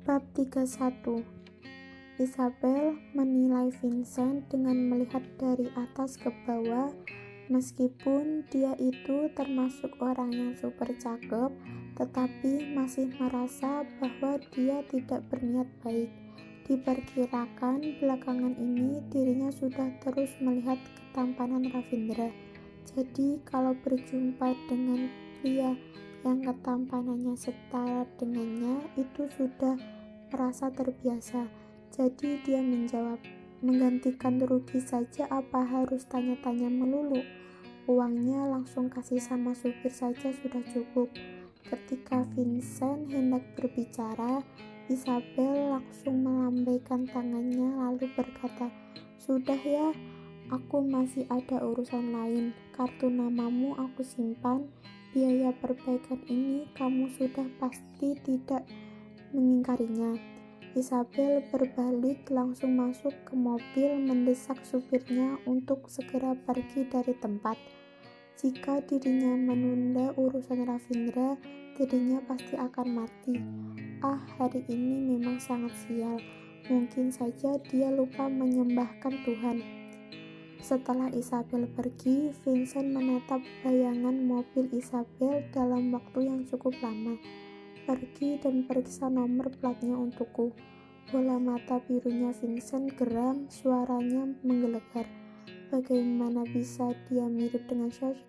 Bab 31. Isabel menilai Vincent dengan melihat dari atas ke bawah. Meskipun dia itu termasuk orang yang super cakep, tetapi masih merasa bahwa dia tidak berniat baik. Diperkirakan belakangan ini dirinya sudah terus melihat ketampanan Ravindra. Jadi kalau berjumpa dengan pria yang ketampanannya setara dengannya, itu sudah merasa terbiasa. Jadi dia menjawab, menggantikan rugi saja apa harus tanya-tanya melulu? Uangnya langsung kasih sama supir saja sudah cukup. Ketika Vincent hendak berbicara, Isabel langsung melambaikan tangannya lalu berkata, "Sudah ya, aku masih ada urusan lain. Kartu namamu aku simpan. Biaya perbaikan ini kamu sudah pasti tidak mengingkarinya." Isabel berbalik langsung masuk ke mobil mendesak supirnya untuk segera pergi dari tempat. Jika dirinya menunda urusan Ravindra, dirinya pasti akan mati. Hari ini memang sangat sial. Mungkin saja dia lupa menyembahkan Tuhan. Setelah Isabel pergi, Vincent menatap bayangan mobil Isabel dalam waktu yang cukup lama. "Pergi dan periksa nomor platnya untukku." Bola mata birunya Vincent geram, suaranya menggelegar. Bagaimana bisa dia mirip dengan Sasha?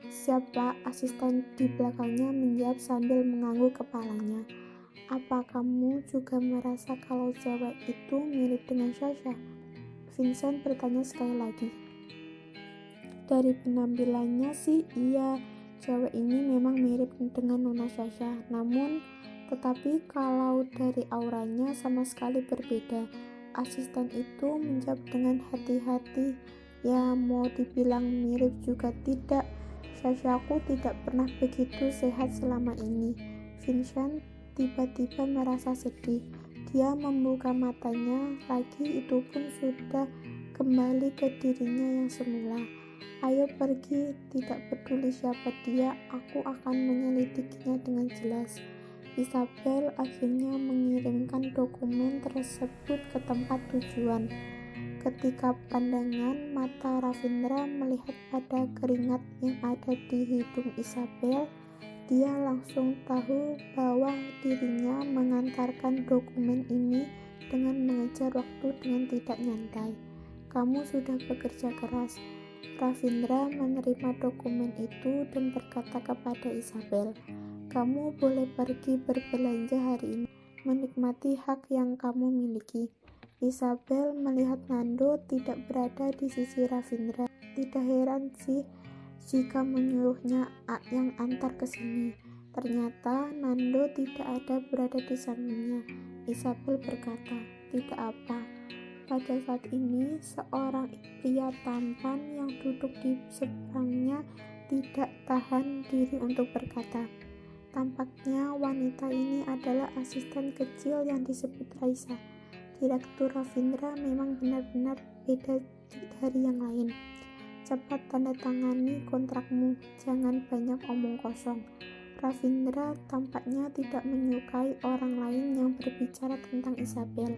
Siapa? Asisten di belakangnya menjawab sambil mengangguk kepalanya. "Apa kamu juga merasa kalau cewek itu mirip dengan Sasha?" Vincent bertanya sekali lagi. "Dari penampilannya sih iya, cewek ini memang mirip dengan Nona Sasha, tetapi kalau dari auranya sama sekali berbeda." Asisten itu menjawab dengan hati-hati, "Ya mau dibilang mirip juga tidak, Sashaku tidak pernah begitu sehat selama ini." Vincent tiba-tiba merasa sedih. Dia membuka matanya lagi, itu pun sudah kembali ke dirinya yang semula. "Ayo pergi, tidak peduli siapa dia, aku akan menyelidikinya dengan jelas." Isabel akhirnya mengirimkan dokumen tersebut ke tempat tujuan. Ketika pandangan mata Ravindra melihat pada keringat yang ada di hidung Isabel, dia langsung tahu bahwa dirinya mengantarkan dokumen ini dengan mengejar waktu dengan tidak nyantai. "Kamu sudah bekerja keras." Ravindra menerima dokumen itu dan berkata kepada Isabel, "Kamu boleh pergi berbelanja hari ini, menikmati hak yang kamu miliki." Isabel melihat Nando tidak berada di sisi Ravindra. Tidak heran sih jika menyuruhnya yang antar ke sini. Ternyata Nando tidak ada berada di sampingnya. Isabel berkata, "Tidak apa." Pada saat ini, seorang pria tampan yang duduk di seberangnya tidak tahan diri untuk berkata, "Tampaknya wanita ini adalah asisten kecil yang disebut Raisa. Direktur Ravindra memang benar-benar beda dari yang lain. Cepat tanda tangani kontrakmu, jangan banyak omong kosong." Ravindra tampaknya tidak menyukai orang lain yang berbicara tentang Isabel.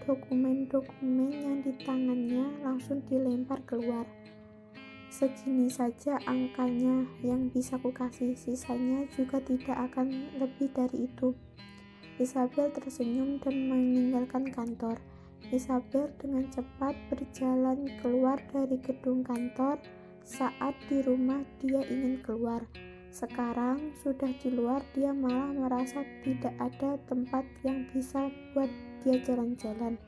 Dokumen-dokumen yang di tangannya langsung dilempar keluar. "Segini saja angkanya yang bisa kukasih, sisanya juga tidak akan lebih dari itu." Isabel tersenyum dan meninggalkan kantor. Isabel dengan cepat berjalan keluar dari gedung kantor. Saat di rumah dia ingin keluar. Sekarang sudah di luar dia malah merasa tidak ada tempat yang bisa buat dia jalan-jalan.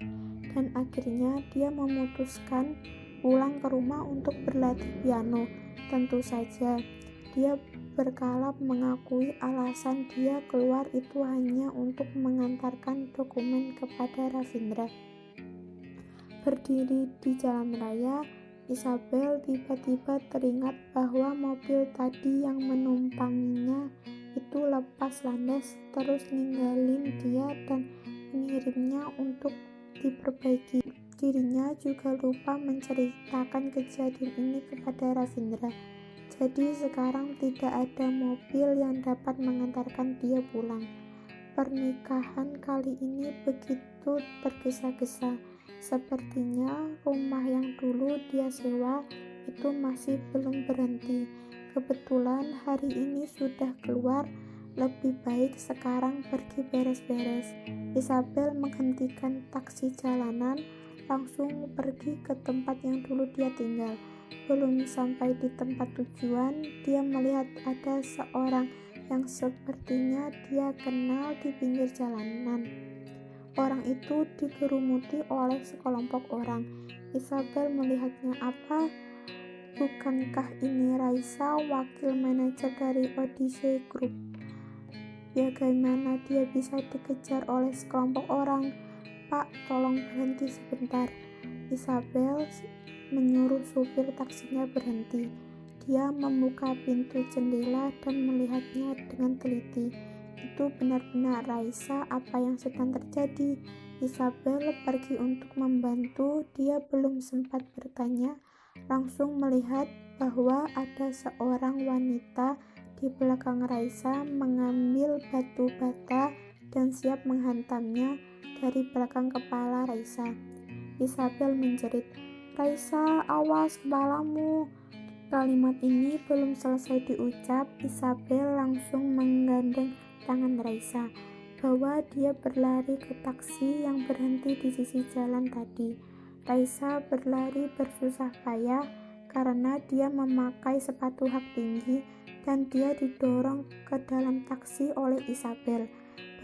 Dan akhirnya dia memutuskan pulang ke rumah untuk berlatih piano. Tentu saja dia berkala mengakui alasan dia keluar itu hanya untuk mengantarkan dokumen kepada Ravindra. Berdiri di jalan raya, Isabel tiba-tiba teringat bahwa mobil tadi yang menumpanginya itu lepas landas terus ninggalin dia dan mengirimnya untuk diperbaiki. Dirinya juga lupa menceritakan kejadian ini kepada Ravindra. Jadi sekarang tidak ada mobil yang dapat mengantarkan dia pulang. pernikahan kali ini begitu tergesa-gesa. Sepertinya rumah yang dulu dia sewa itu masih belum berhenti. Kebetulan hari ini sudah keluar, lebih baik sekarang pergi beres-beres. Isabel menghentikan taksi jalanan, langsung pergi ke tempat yang dulu dia tinggal. Belum sampai di tempat tujuan, dia melihat ada seorang yang sepertinya dia kenal di pinggir jalanan. Orang itu digerumuti oleh sekelompok orang. Isabel melihatnya. Apa? Bukankah ini Raisa, wakil manajer dari Odyssey Group? Bagaimana dia bisa dikejar oleh sekelompok orang? Pak, tolong berhenti sebentar. Isabel menyuruh supir taksinya berhenti. Dia membuka pintu jendela dan melihatnya dengan teliti. Itu benar-benar Raisa. Apa yang sedang terjadi? Isabel pergi untuk membantu. Dia belum sempat bertanya, langsung melihat bahwa ada seorang wanita di belakang Raisa mengambil batu bata dan siap menghantamnya dari belakang kepala Raisa. Isabel menjerit, "Raisa, awas kepalamu!" Kalimat ini belum selesai diucap, Isabel langsung menggandeng tangan Raisa, bawa dia berlari ke taksi yang berhenti di sisi jalan tadi. Raisa berlari bersusah payah karena dia memakai sepatu hak tinggi dan dia didorong ke dalam taksi oleh Isabel.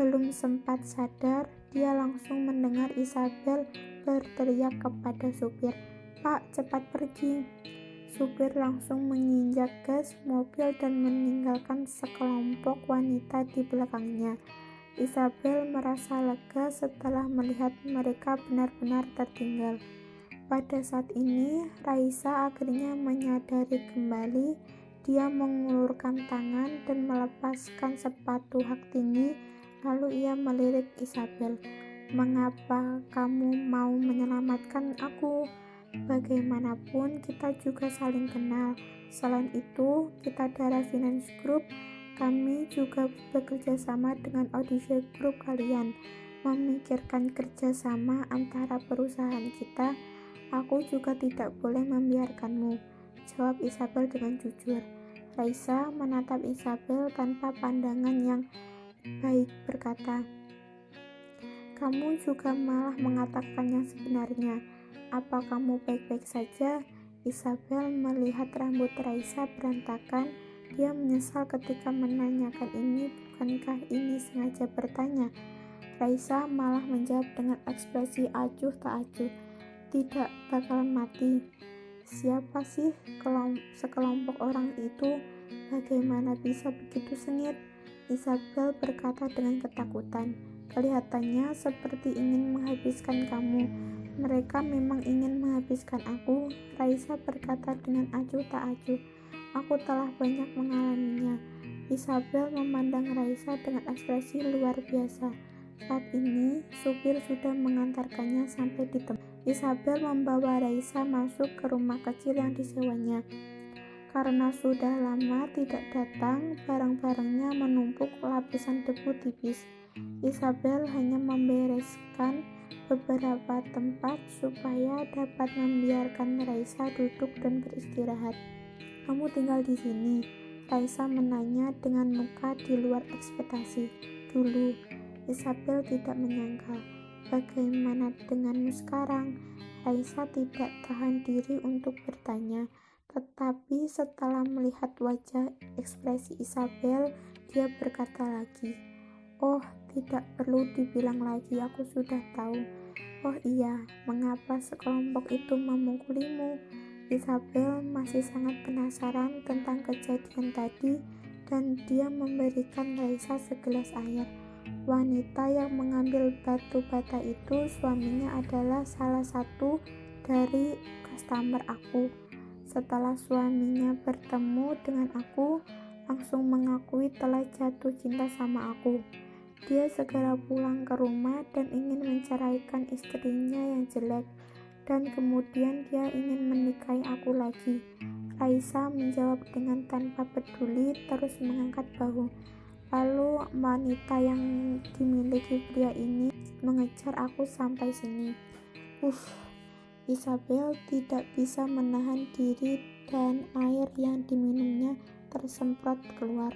Belum sempat sadar, dia langsung mendengar Isabel berteriak kepada supir, "Pak, cepat pergi!" Supir langsung menginjak gas mobil dan meninggalkan sekelompok wanita di belakangnya. Isabel merasa lega setelah melihat mereka benar-benar tertinggal. Pada saat ini, Raisa akhirnya menyadari kembali. Dia mengulurkan tangan dan melepaskan sepatu hak tinggi, lalu ia melirik Isabel. "Mengapa kamu mau menyelamatkan aku? Bagaimanapun kita juga saling kenal. Selain itu, kita darah Finance Group. Kami juga bekerja sama dengan Odyssey Group kalian. Memikirkan kerjasama antara perusahaan kita, aku juga tidak boleh membiarkanmu," jawab Isabel dengan jujur. Raisa menatap Isabel tanpa pandangan yang baik, berkata, "Kamu juga malah mengatakan yang sebenarnya. Apa kamu baik-baik saja?" Isabel melihat rambut Raisa berantakan. Dia menyesal ketika menanyakan ini. Bukankah ini sengaja bertanya? Raisa malah menjawab dengan ekspresi acuh tak acuh, "Tidak bakalan mati." Siapa sih sekelompok orang itu? Bagaimana bisa begitu sengit? Isabel berkata dengan ketakutan. "Kelihatannya seperti ingin menghabiskan kamu." "Mereka memang ingin menghabiskan aku," Raisa berkata dengan acuh tak acuh. "Aku telah banyak mengalaminya." Isabel memandang Raisa dengan ekspresi luar biasa. Saat ini, supir sudah mengantarkannya sampai di tempat. Isabel membawa Raisa masuk ke rumah kecil yang disewanya. Karena sudah lama tidak datang, barang-barangnya menumpuk lapisan debu tipis. Isabel hanya membereskan beberapa tempat supaya dapat membiarkan Raisa duduk dan beristirahat. "Kamu tinggal di sini?" Raisa menanya dengan muka di luar ekspektasi. "Dulu." Isabel tidak menyangka. "Bagaimana denganmu sekarang?" Raisa tidak tahan diri untuk bertanya, tetapi setelah melihat wajah ekspresi Isabel, dia berkata lagi, "Oh, tidak perlu dibilang lagi, aku sudah tahu." "Oh iya, mengapa sekelompok itu memukulimu?" Isabel masih sangat penasaran tentang kejadian tadi dan dia memberikan Raisa segelas air. Wanita yang mengambil batu bata itu suaminya adalah salah satu dari customer aku. Setelah suaminya bertemu dengan aku, langsung mengakui telah jatuh cinta sama aku. Dia segera pulang ke rumah dan ingin menceraikan istrinya yang jelek, dan kemudian dia ingin menikahi aku lagi. Raisa menjawab dengan tanpa peduli, terus mengangkat bahu. Lalu wanita yang dimiliki pria ini mengejar aku sampai sini. Isabel tidak bisa menahan diri dan air yang diminumnya tersemprot keluar.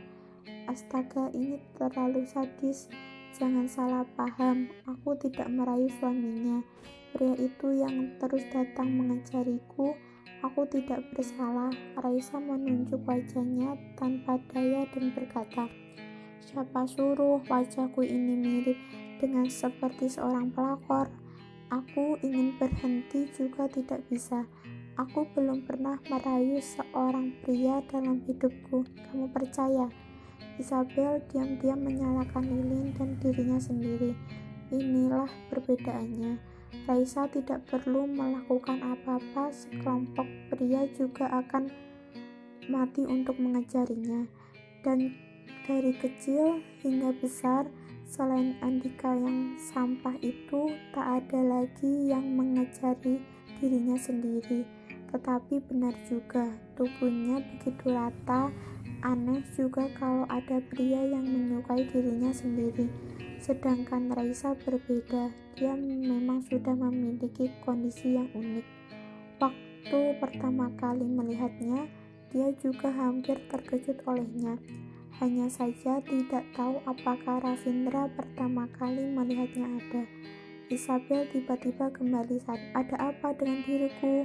Astaga, ini terlalu sadis. Jangan salah paham, aku tidak merayu suaminya. Pria itu yang terus datang mengejariku. Aku tidak bersalah. Raisa menunjuk wajahnya tanpa daya dan berkata, "Siapa suruh wajahku ini mirip dengan seperti seorang pelakor? Aku ingin berhenti juga tidak bisa. Aku belum pernah merayu seorang pria dalam hidupku. Kamu percaya?" Isabel diam-diam menyalakan lilin dan dirinya sendiri. Inilah perbedaannya. Raisa tidak perlu melakukan apa-apa, sekelompok pria juga akan mati untuk mengejarinya. Dan dari kecil hingga besar, selain Andika yang sampah itu, tak ada lagi yang mengejari dirinya sendiri. Tetapi benar juga, tubuhnya begitu rata. Aneh juga kalau ada pria yang menyukai dirinya sendiri. Sedangkan Raisa berbeda, dia memang sudah memiliki kondisi yang unik. Waktu pertama kali melihatnya, dia juga hampir terkejut olehnya. Hanya saja tidak tahu apakah Ravindra pertama kali melihatnya ada. Isabel tiba-tiba kembali sadar. Ada apa dengan diriku?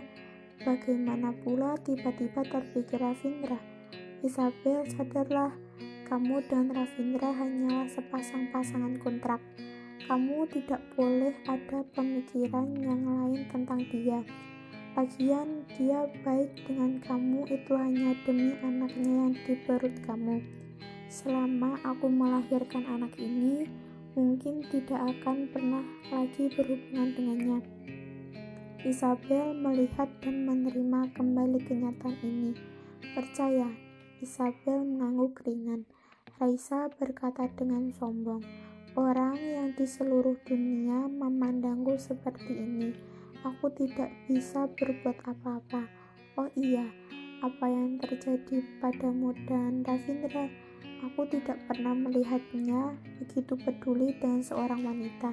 Bagaimana pula tiba-tiba terpikir Ravindra? Isabel, sadarlah, kamu dan Ravindra hanyalah sepasang pasangan kontrak. Kamu tidak boleh ada pemikiran yang lain tentang dia. Lagian dia baik dengan kamu itu hanya demi anaknya yang di perut kamu. Selama aku melahirkan anak ini, mungkin tidak akan pernah lagi berhubungan dengannya. Isabel melihat dan menerima kembali kenyataan ini. Percaya, Isabel mengangguk ringan. Raisa berkata dengan sombong, "Orang yang di seluruh dunia memandangku seperti ini. Aku tidak bisa berbuat apa-apa. Oh iya, apa yang terjadi padamu dan Ravindra? Aku tidak pernah melihatnya begitu peduli dengan seorang wanita."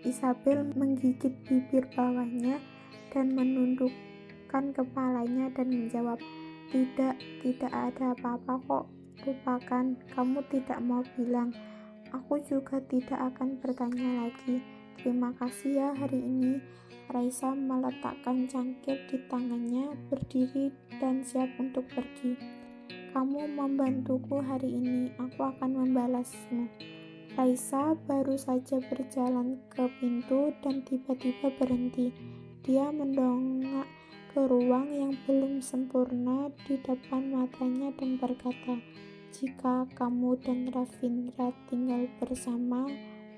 Isabel menggigit bibir bawahnya dan menundukkan kepalanya dan menjawab, Tidak ada apa-apa kok. Lupakan, kamu tidak mau bilang. Aku juga tidak akan bertanya lagi. Terima kasih ya hari ini." Raisa meletakkan cangkir di tangannya, berdiri dan siap untuk pergi. "Kamu membantuku hari ini, aku akan membalasmu." Raisa baru saja berjalan ke pintu dan tiba-tiba berhenti. Dia mendongak ke ruang yang belum sempurna di depan matanya dan berkata, "Jika kamu dan Ravindra tinggal bersama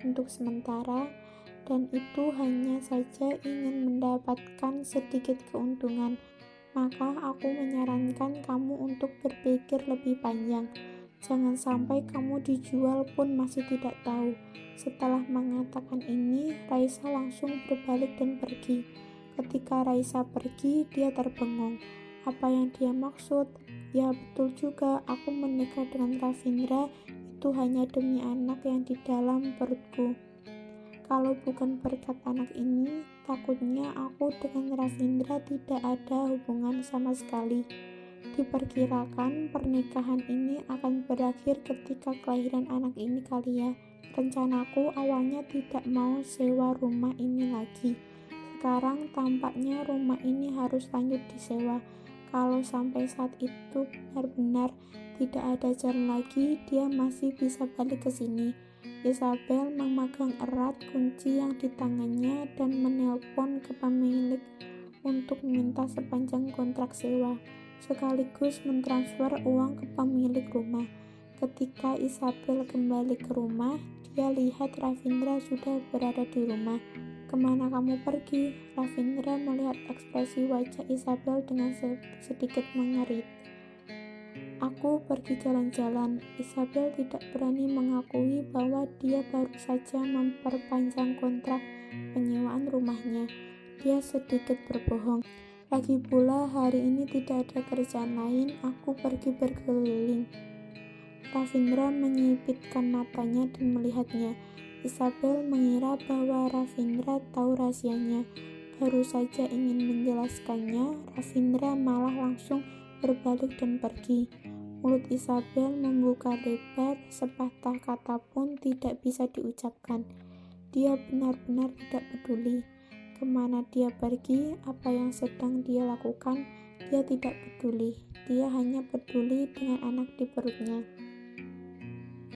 untuk sementara, dan itu hanya saja ingin mendapatkan sedikit keuntungan, maka aku menyarankan kamu untuk berpikir lebih panjang. Jangan sampai kamu dijual pun masih tidak tahu." Setelah mengatakan ini, Raisa langsung berbalik dan pergi. Ketika Raisa pergi, dia terbengong. Apa yang dia maksud? Ya betul juga, aku menikah dengan Ravindra itu hanya demi anak yang di dalam perutku. Kalau bukan berkat anak ini, takutnya aku dengan Ravindra tidak ada hubungan sama sekali. Diperkirakan pernikahan ini akan berakhir ketika kelahiran anak ini kali ya. Rencanaku awalnya tidak mau sewa rumah ini lagi. Sekarang tampaknya rumah ini harus lanjut disewa. Kalau sampai saat itu benar-benar tidak ada jalan lagi, dia masih bisa balik ke sini. Isabel memegang erat kunci yang di tangannya dan menelpon ke pemilik untuk minta sepanjang kontrak sewa, sekaligus mentransfer uang ke pemilik rumah. Ketika Isabel kembali ke rumah, dia lihat Ravindra sudah berada di rumah. "Kemana kamu pergi?" Ravindra melihat ekspresi wajah Isabel dengan sedikit mengerit. "Aku pergi jalan-jalan." Isabel tidak berani mengakui bahwa dia baru saja memperpanjang kontrak penyewaan rumahnya. Dia sedikit berbohong. "Lagi pula hari ini tidak ada kerjaan lain, aku pergi berkeliling." Ravindra menyipitkan matanya dan melihatnya. Isabel mengira bahwa Ravindra tahu rahasianya. Baru saja ingin menjelaskannya, Ravindra malah langsung berbalik dan pergi. Mulut Isabel membuka lebar, sepatah kata pun tidak bisa diucapkan. Dia benar-benar tidak peduli. Kemana dia pergi, apa yang sedang dia lakukan, dia tidak peduli. Dia hanya peduli dengan anak di perutnya.